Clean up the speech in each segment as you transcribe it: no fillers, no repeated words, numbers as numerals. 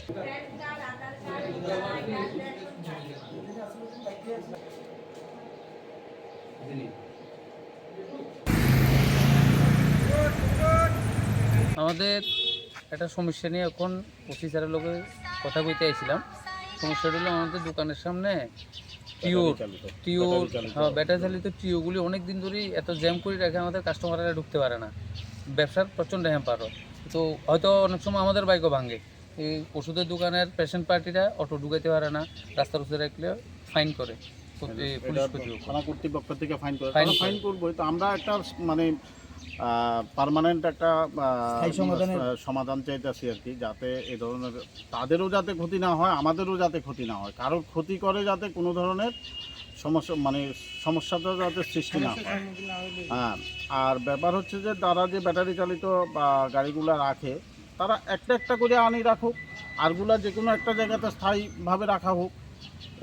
আমাদের একটা সমস্যা নিয়ে এখন অফিসারের লোকে কথা কইতে আইছিলাম। সমস্যাটা হলো আমাদের দোকানের সামনে ব্যাটারি চালিত টিওগুলি অনেক দিন ধরেই এত জ্যাম করে রাখে, আমাদের কাস্টমাররা ঢুকতে পারে না। ব্যবসার প্রচণ্ড হ্যাম্পার হয়। তো হয়তো অনেক সময় আমাদের বাইকও ভাঙে। এই ওষুধের দোকানের পেশেন্ট পার্টিরা অটো ঢুকাইতে পারে না, রাস্তার উপরে রাখলে ফাইন করে। থানা কর্তৃপক্ষ থেকে ফাইন করবো। তো আমরা একটা মানে পার্মানেন্ট একটা সমাধান চাইতেছি আর কি, যাতে এই ধরনের তাদেরও যাতে ক্ষতি না হয়, আমাদেরও যাতে ক্ষতি না হয়, কারোর ক্ষতি করে যাতে কোনো ধরনের সমস্যাটা যাতে সৃষ্টি না হয়। হ্যাঁ, আর ব্যাপার হচ্ছে যে তারা যে ব্যাটারি চালিত গাড়িগুলো রাখে, তারা একটা একটা করে আনি রাখুক, আরগুলা যে কোনো একটা জায়গাতে স্থায়ীভাবে রাখা হোক।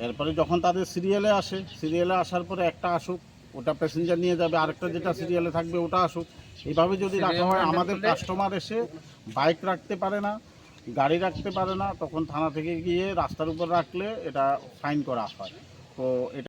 এরপরে যখন তাদের সিরিয়ালে আসার পরে একটা আসুক, ওটা প্যাসেঞ্জার নিয়ে যাবে, আরেকটা যেটা সিরিয়ালে থাকবে ওটা আসুক। এইভাবে যদি রাখা হয়, আমাদের কাস্টমার এসে বাইক রাখতে পারে না, গাড়ি রাখতে পারে না, তখন থানা থেকে গিয়ে রাস্তার উপর রাখলে এটা ফাইন করা হয়। তো এটা